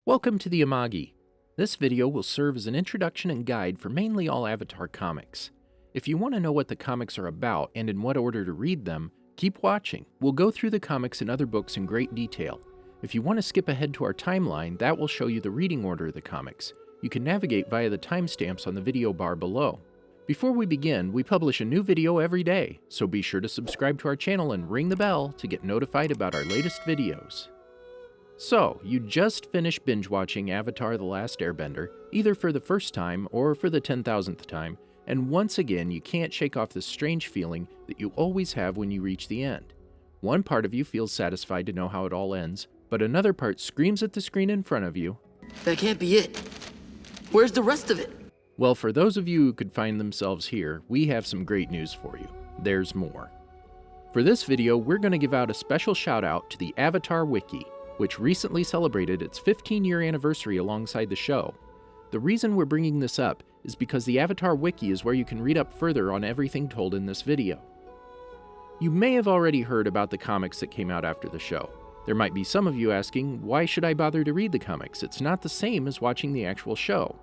Welcome to the Amagi. This video will serve as an introduction and guide for mainly all Avatar comics. If you want to know what the comics are about and in what order to read them, keep watching. We'll go through the comics and other books in great detail. If you want to skip ahead to our timeline, that will show you the reading order of the comics. You can navigate via the timestamps on the video bar below. Before we begin, we publish a new video every day, so be sure to subscribe to our channel and ring the bell to get notified about our latest videos. So, you just finished binge-watching Avatar: The Last Airbender, either for the first time or for the 10,000th time, and once again you can't shake off the strange feeling that you always have when you reach the end. One part of you feels satisfied to know how it all ends, but another part screams at the screen in front of you, "That can't be it. Where's the rest of it?" Well, for those of you who could find themselves here, we have some great news for you. There's more. For this video, we're going to give out a special shout out to the Avatar WIKI, which recently celebrated its 15-year anniversary alongside the show. The reason we're bringing this up is because the Avatar Wiki is where you can read up further on everything told in this video. You may have already heard about the comics that came out after the show. There might be some of you asking, why should I bother to read the comics? It's not the same as watching the actual show.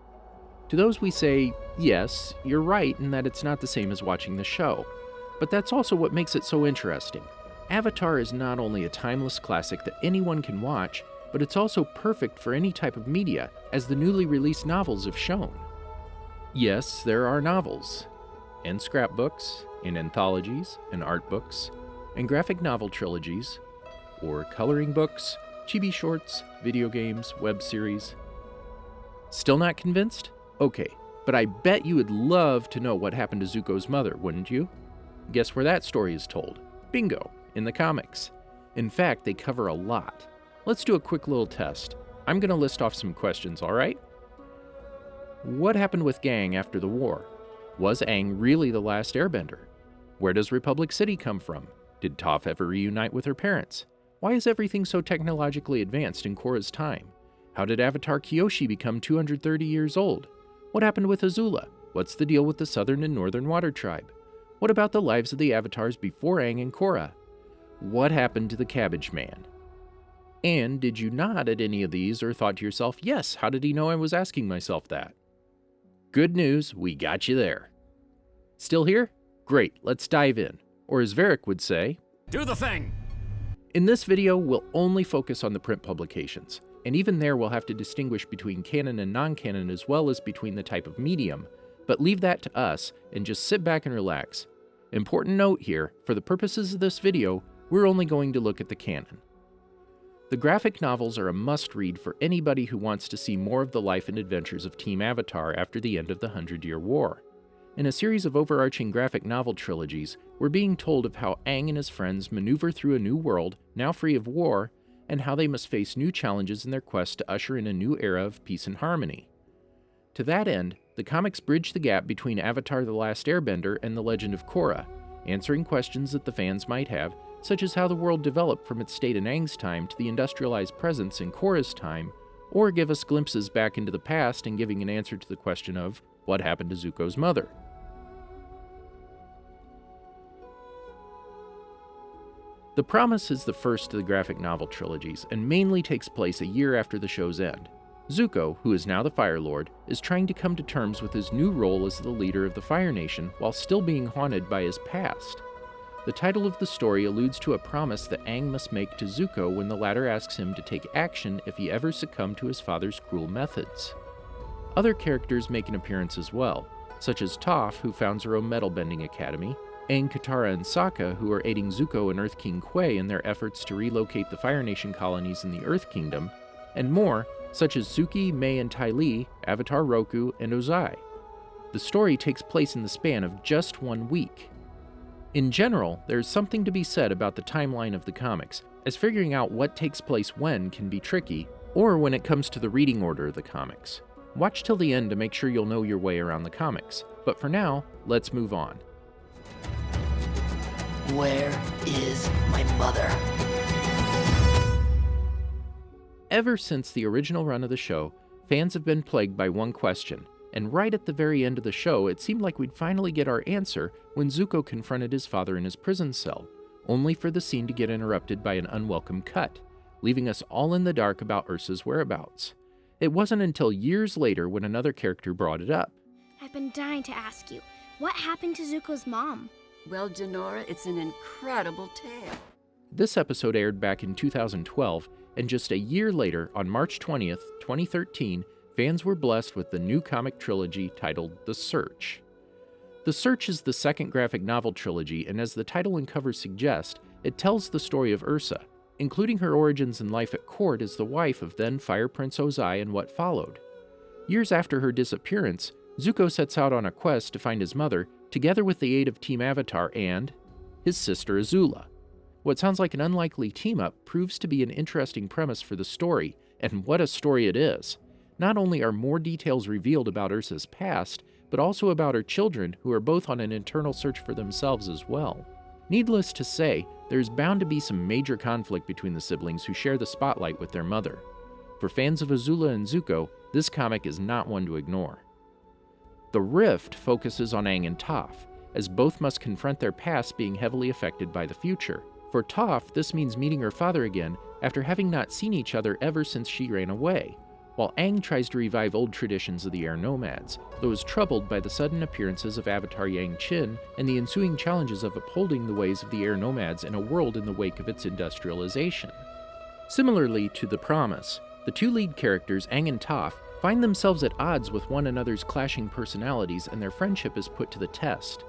To those we say, yes, you're right in that it's not the same as watching the show. But that's also what makes it so interesting. Avatar is not only a timeless classic that anyone can watch, but it's also perfect for any type of media, as the newly released novels have shown. Yes, there are novels, and scrapbooks, and anthologies, and art books, and graphic novel trilogies, or coloring books, chibi shorts, video games, web series. Still not convinced? Okay, but I bet you would love to know what happened to Zuko's mother, wouldn't you? Guess where that story is told? Bingo! In the comics. In fact, they cover a lot. Let's do a quick little test. I'm going to list off some questions, alright? What happened with Aang after the war? Was Aang really the last airbender? Where does Republic City come from? Did Toph ever reunite with her parents? Why is everything so technologically advanced in Korra's time? How did Avatar Kyoshi become 230 years old? What happened with Azula? What's the deal with the Southern and Northern Water Tribe? What about the lives of the Avatars before Aang and Korra? What happened to the Cabbage Man? And did you nod at any of these or thought to yourself, yes, how did he know I was asking myself that? Good news, we got you there. Still here? Great, let's dive in. Or as Varric would say, do the thing! In this video, we'll only focus on the print publications, and even there we'll have to distinguish between canon and non-canon as well as between the type of medium, but leave that to us and just sit back and relax. Important note here, for the purposes of this video, we're only going to look at the canon. The graphic novels are a must-read for anybody who wants to see more of the life and adventures of Team Avatar after the end of the 100-Year War. In a series of overarching graphic novel trilogies, we're being told of how Aang and his friends maneuver through a new world, now free of war, and how they must face new challenges in their quest to usher in a new era of peace and harmony. To that end, the comics bridge the gap between Avatar: The Last Airbender and The Legend of Korra, answering questions that the fans might have, such as how the world developed from its state in Aang's time to the industrialized presence in Korra's time, or give us glimpses back into the past and giving an answer to the question of what happened to Zuko's mother. The Promise is the first of the graphic novel trilogies and mainly takes place a year after the show's end. Zuko, who is now the Fire Lord, is trying to come to terms with his new role as the leader of the Fire Nation while still being haunted by his past. The title of the story alludes to a promise that Aang must make to Zuko when the latter asks him to take action if he ever succumbed to his father's cruel methods. Other characters make an appearance as well, such as Toph, who founds her own Metalbending Academy, Aang, Katara, and Sokka, who are aiding Zuko and Earth King Kwai in their efforts to relocate the Fire Nation colonies in the Earth Kingdom, and more, such as Suki, Mai, and Ty Lee, Avatar Roku, and Ozai. The story takes place in the span of just 1 week. In general, there's something to be said about the timeline of the comics, as figuring out what takes place when can be tricky, or when it comes to the reading order of the comics. Watch till the end to make sure you'll know your way around the comics, but for now, let's move on. Where is my mother? Ever since the original run of the show, fans have been plagued by one question, and right at the very end of the show, it seemed like we'd finally get our answer when Zuko confronted his father in his prison cell, only for the scene to get interrupted by an unwelcome cut, leaving us all in the dark about Ursa's whereabouts. It wasn't until years later when another character brought it up. I've been dying to ask you, what happened to Zuko's mom? Well, Denora, it's an incredible tale. This episode aired back in 2012, and just a year later, on March 20th, 2013, fans were blessed with the new comic trilogy titled The Search. The Search is the second graphic novel trilogy, and as the title and cover suggest, it tells the story of Ursa, including her origins and life at court as the wife of then Fire Prince Ozai and what followed. Years after her disappearance, Zuko sets out on a quest to find his mother, together with the aid of Team Avatar and his sister Azula. What sounds like an unlikely team-up proves to be an interesting premise for the story, and what a story it is. Not only are more details revealed about Ursa's past, but also about her children, who are both on an internal search for themselves as well. Needless to say, there's bound to be some major conflict between the siblings who share the spotlight with their mother. For fans of Azula and Zuko, this comic is not one to ignore. The Rift focuses on Aang and Toph, as both must confront their past being heavily affected by the future. For Toph, this means meeting her father again after having not seen each other ever since she ran away, while Aang tries to revive old traditions of the air nomads, though is troubled by the sudden appearances of Avatar Yang Chin and the ensuing challenges of upholding the ways of the air nomads in a world in the wake of its industrialization. Similarly to The Promise, the two lead characters, Aang and Toph, find themselves at odds with one another's clashing personalities, and their friendship is put to the test.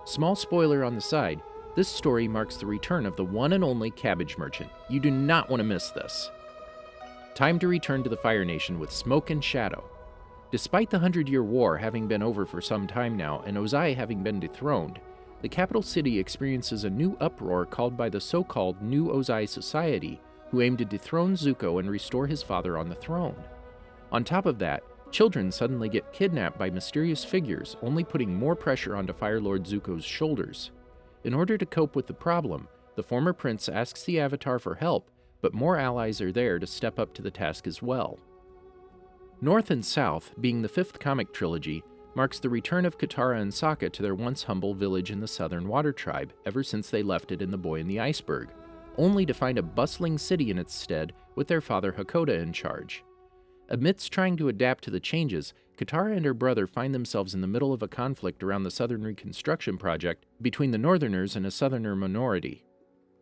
Small spoiler on the side, this story marks the return of the one and only Cabbage Merchant. You do not want to miss this. Time to return to the Fire Nation with Smoke and Shadow. Despite the 100-Year War having been over for some time now and Ozai having been dethroned, the capital city experiences a new uproar called by the so-called New Ozai Society, who aim to dethrone Zuko and restore his father on the throne. On top of that, children suddenly get kidnapped by mysterious figures, only putting more pressure onto Fire Lord Zuko's shoulders. In order to cope with the problem, the former prince asks the Avatar for help, but more allies are there to step up to the task as well. North and South, being the fifth comic trilogy, marks the return of Katara and Sokka to their once humble village in the Southern Water Tribe ever since they left it in The Boy and the Iceberg, only to find a bustling city in its stead with their father Hakoda in charge. Amidst trying to adapt to the changes, Katara and her brother find themselves in the middle of a conflict around the Southern Reconstruction Project between the Northerners and a Southerner minority.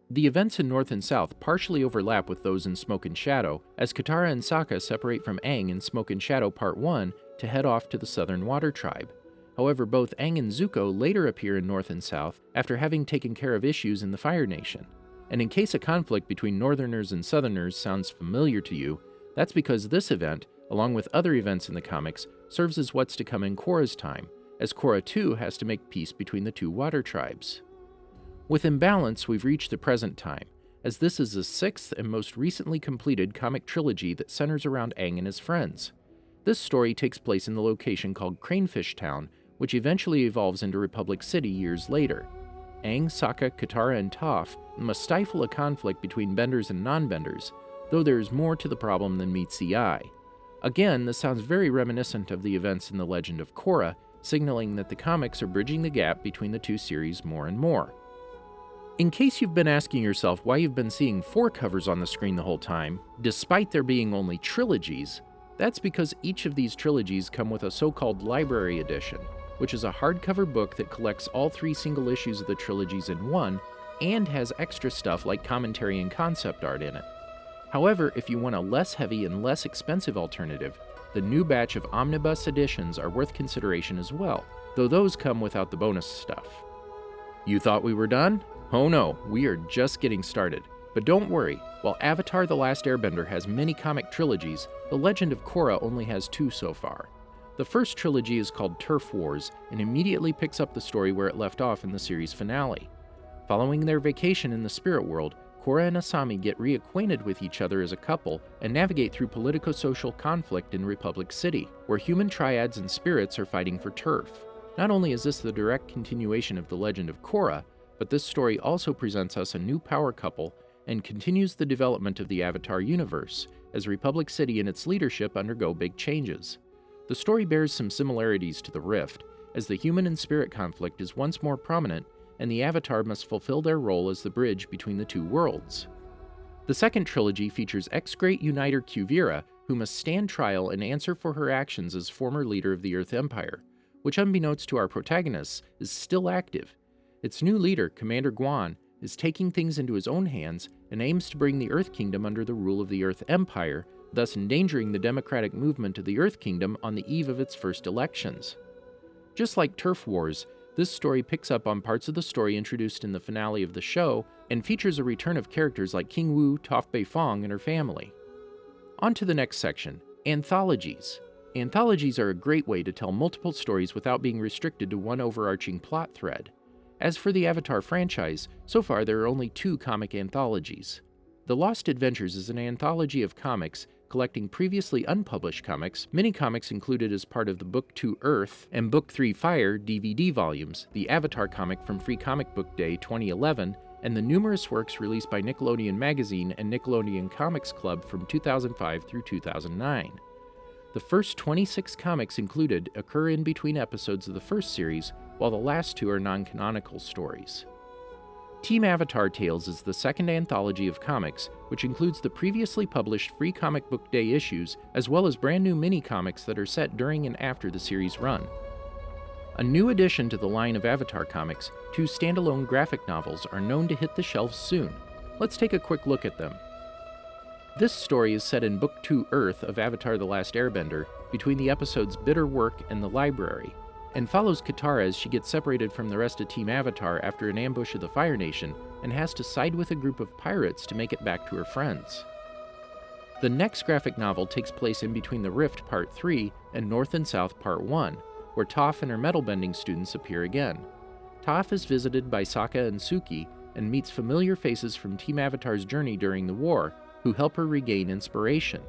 The events in North and South partially overlap with those in Smoke and Shadow, as Katara and Sokka separate from Aang in Smoke and Shadow Part 1 to head off to the Southern Water Tribe. However, both Aang and Zuko later appear in North and South after having taken care of issues in the Fire Nation. And in case a conflict between Northerners and Southerners sounds familiar to you, that's because this event, along with other events in the comics, serves as what's to come in Korra's time, as Korra too has to make peace between the two water tribes. With Imbalance, we've reached the present time, as this is the sixth and most recently completed comic trilogy that centers around Aang and his friends. This story takes place in the location called Cranefish Town, which eventually evolves into Republic City years later. Aang, Sokka, Katara, and Toph must stifle a conflict between benders and non-benders, though there is more to the problem than meets the eye. Again, this sounds very reminiscent of the events in The Legend of Korra, signaling that the comics are bridging the gap between the two series more and more. In case you've been asking yourself why you've been seeing 4 covers on the screen the whole time, despite there being only trilogies, that's because each of these trilogies come with a so-called library edition, which is a hardcover book that collects all 3 single issues of the trilogies in one, and has extra stuff like commentary and concept art in it. However, if you want a less heavy and less expensive alternative, the new batch of Omnibus Editions are worth consideration as well, though those come without the bonus stuff. You thought we were done? Oh no, we are just getting started. But don't worry, while Avatar The Last Airbender has many comic trilogies, The Legend of Korra only has 2 so far. The first trilogy is called Turf Wars, and immediately picks up the story where it left off in the series finale. Following their vacation in the spirit world, Korra and Asami get reacquainted with each other as a couple and navigate through politico-social conflict in Republic City, where human triads and spirits are fighting for turf. Not only is this the direct continuation of The Legend of Korra, but this story also presents us a new power couple and continues the development of the Avatar universe, as Republic City and its leadership undergo big changes. The story bears some similarities to The Rift, as the human and spirit conflict is once more prominent, and the Avatar must fulfill their role as the bridge between the two worlds. The second trilogy features ex-Great Uniter Kuvira, who must stand trial and answer for her actions as former leader of the Earth Empire, which unbeknownst to our protagonists is still active. Its new leader, Commander Guan, is taking things into his own hands and aims to bring the Earth Kingdom under the rule of the Earth Empire, thus endangering the democratic movement of the Earth Kingdom on the eve of its first elections. Just like Turf Wars, this story picks up on parts of the story introduced in the finale of the show and features a return of characters like King Wu, Toph Beifong, and her family. On to the next section, Anthologies. Anthologies are a great way to tell multiple stories without being restricted to one overarching plot thread. As for the Avatar franchise, so far there are only 2 comic anthologies. The Lost Adventures is an anthology of comics collecting previously unpublished comics, MiniComics included as part of the Book 2 Earth and Book 3 Fire DVD volumes, the Avatar comic from Free Comic Book Day 2011, and the numerous works released by Nickelodeon Magazine and Nickelodeon Comics Club from 2005 through 2009. The first 26 comics included occur in between episodes of the first series, while the last 2 are non-canonical stories. Team Avatar Tales is the second anthology of comics, which includes the previously published Free Comic Book Day issues, as well as brand new mini-comics that are set during and after the series' run. A new addition to the line of Avatar comics, 2 standalone graphic novels are known to hit the shelves soon. Let's take a quick look at them. This story is set in Book 2 Earth of Avatar The Last Airbender, between the episodes Bitter Work and The Library, and follows Katara as she gets separated from the rest of Team Avatar after an ambush of the Fire Nation and has to side with a group of pirates to make it back to her friends. The next graphic novel takes place in between The Rift Part 3 and North and South Part 1, where Toph and her metalbending students appear again. Toph is visited by Sokka and Suki and meets familiar faces from Team Avatar's journey during the war, who help her regain inspiration.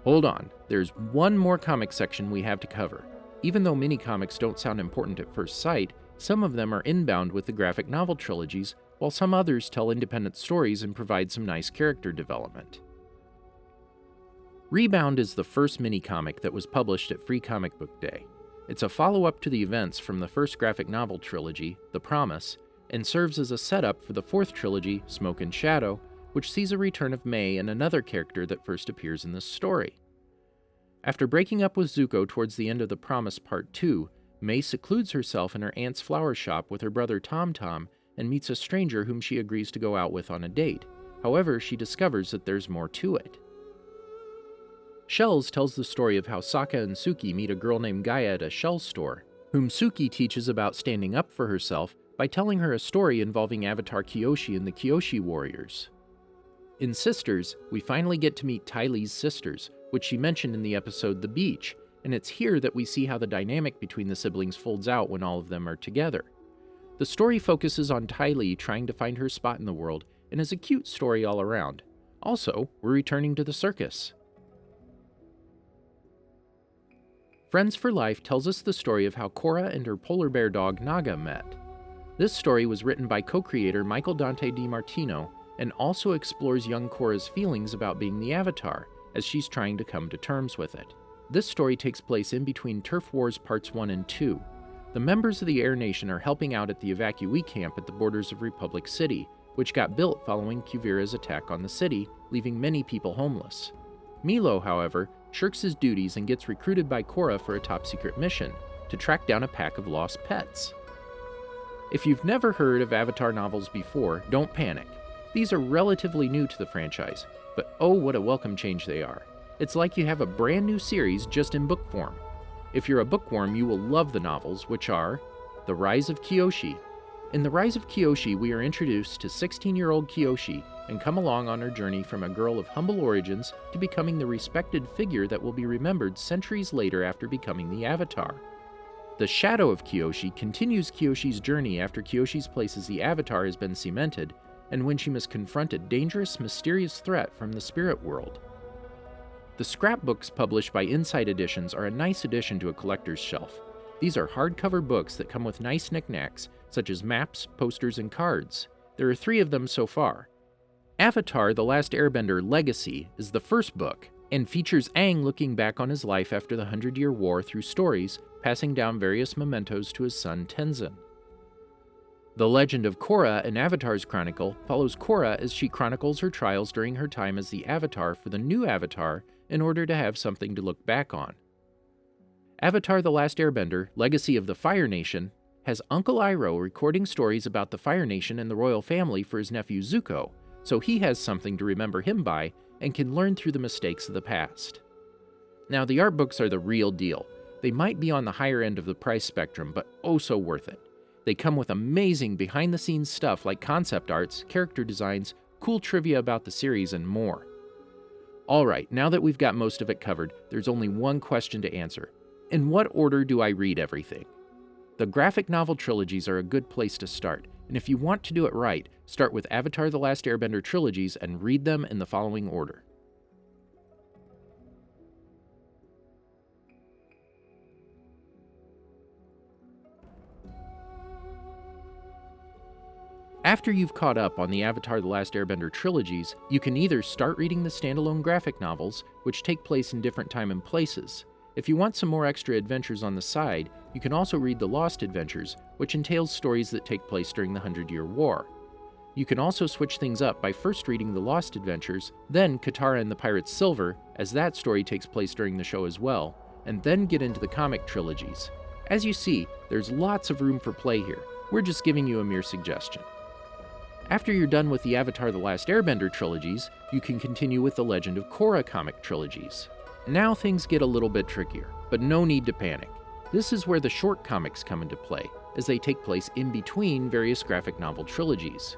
Hold on, there's one more comic section we have to cover. Even though mini-comics don't sound important at first sight, some of them are inbound with the graphic novel trilogies, while some others tell independent stories and provide some nice character development. Rebound is the first mini-comic that was published at Free Comic Book Day. It's a follow-up to the events from the first graphic novel trilogy, The Promise, and serves as a setup for the 4th trilogy, Smoke and Shadow, which sees a return of May and another character that first appears in this story. After breaking up with Zuko towards the end of The Promise Part 2, May secludes herself in her aunt's flower shop with her brother Tom Tom and meets a stranger whom she agrees to go out with on a date. However, she discovers that there's more to it. Shells tells the story of how Sokka and Suki meet a girl named Gaia at a shell store, whom Suki teaches about standing up for herself by telling her a story involving Avatar Kyoshi and the Kyoshi warriors. In Sisters, we finally get to meet Ty Lee's sisters, which she mentioned in the episode The Beach, and it's here that we see how the dynamic between the siblings folds out when all of them are together. The story focuses on Ty Lee trying to find her spot in the world, and is a cute story all around. Also, we're returning to the circus. Friends for Life tells us the story of how Korra and her polar bear dog Naga met. This story was written by co-creator Michael Dante DiMartino, and also explores young Korra's feelings about being the Avatar, as she's trying to come to terms with it. This story takes place in between Turf Wars Parts 1 and 2. The members of the Air Nation are helping out at the evacuee camp at the borders of Republic City, which got built following Kuvira's attack on the city, leaving many people homeless. Milo, however, shirks his duties and gets recruited by Korra for a top-secret mission, to track down a pack of lost pets. If you've never heard of Avatar novels before, don't panic. These are relatively new to the franchise, but oh what a welcome change they are. It's like you have a brand new series just in book form. If you're a bookworm, you will love the novels, which are The Rise of Kyoshi. In The Rise of Kyoshi, we are introduced to 16-year-old Kyoshi and come along on her journey from a girl of humble origins to becoming the respected figure that will be remembered centuries later after becoming the Avatar. The Shadow of Kyoshi continues Kyoshi's journey after Kyoshi's place as the Avatar has been cemented, and when she must confront a dangerous, mysterious threat from the spirit world. The ScrapBooks published by Insight Editions are a nice addition to a collector's shelf. These are hardcover books that come with nice knickknacks, such as maps, posters, and cards. There are 3 of them so far. Avatar: The Last Airbender Legacy is the first book, and features Aang looking back on his life after the 100-Year War through stories, passing down various mementos to his son Tenzin. The Legend of Korra, an Avatar's Chronicle, follows Korra as she chronicles her trials during her time as the Avatar for the new Avatar in order to have something to look back on. Avatar: The Last Airbender, Legacy of the Fire Nation, has Uncle Iroh recording stories about the Fire Nation and the royal family for his nephew Zuko, so he has something to remember him by and can learn through the mistakes of the past. Now, the art books are the real deal. They might be on the higher end of the price spectrum, but oh so worth it. They come with amazing behind-the-scenes stuff like concept arts, character designs, cool trivia about the series, and more. Alright, now that we've got most of it covered, there's only one question to answer. In what order do I read everything? The graphic novel trilogies are a good place to start, and if you want to do it right, start with Avatar: The Last Airbender trilogies and read them in the following order. After you've caught up on the Avatar: The Last Airbender trilogies, you can either start reading the standalone graphic novels, which take place in different time and places. If you want some more extra adventures on the side, you can also read the Lost Adventures, which entails stories that take place during the 100-Year War. You can also switch things up by first reading the Lost Adventures, then Katara and the Pirate's Silver, as that story takes place during the show as well, and then get into the comic trilogies. As you see, there's lots of room for play here. We're just giving you a mere suggestion. After you're done with the Avatar: The Last Airbender trilogies, you can continue with the Legend of Korra comic trilogies. Now things get a little bit trickier, but no need to panic. This is where the short comics come into play, as they take place in between various graphic novel trilogies.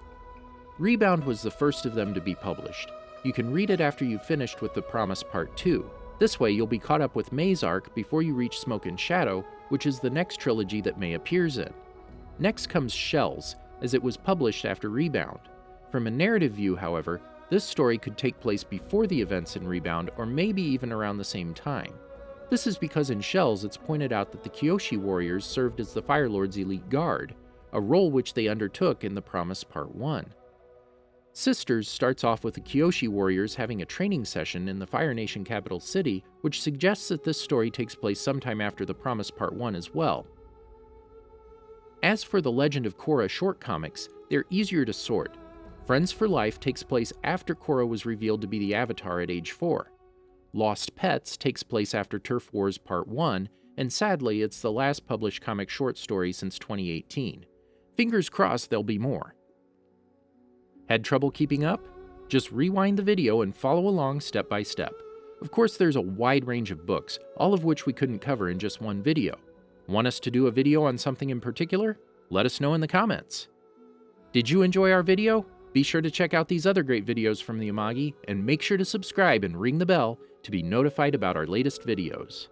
Rebound was the first of them to be published. You can read it after you've finished with The Promise Part 2. This way you'll be caught up with May's arc before you reach Smoke and Shadow, which is the next trilogy that May appears in. Next comes Shells, as it was published after Rebound. From a narrative view, however, this story could take place before the events in Rebound or maybe even around the same time. This is because in Shells it's pointed out that the Kyoshi warriors served as the Fire Lord's elite guard, a role which they undertook in The Promise Part 1. Sisters starts off with the Kyoshi warriors having a training session in the Fire Nation capital city, which suggests that this story takes place sometime after The Promise Part 1 as well. As for the Legend of Korra short comics, they're easier to sort. Friends for Life takes place after Korra was revealed to be the Avatar at age 4. Lost Pets takes place after Turf Wars Part 1, and sadly, it's the last published comic short story since 2018. Fingers crossed there'll be more. Had trouble keeping up? Just rewind the video and follow along step by step. Of course, there's a wide range of books, all of which we couldn't cover in just one video. Want us to do a video on something in particular? Let us know in the comments. Did you enjoy our video? Be sure to check out these other great videos from the Amagi, and make sure to subscribe and ring the bell to be notified about our latest videos.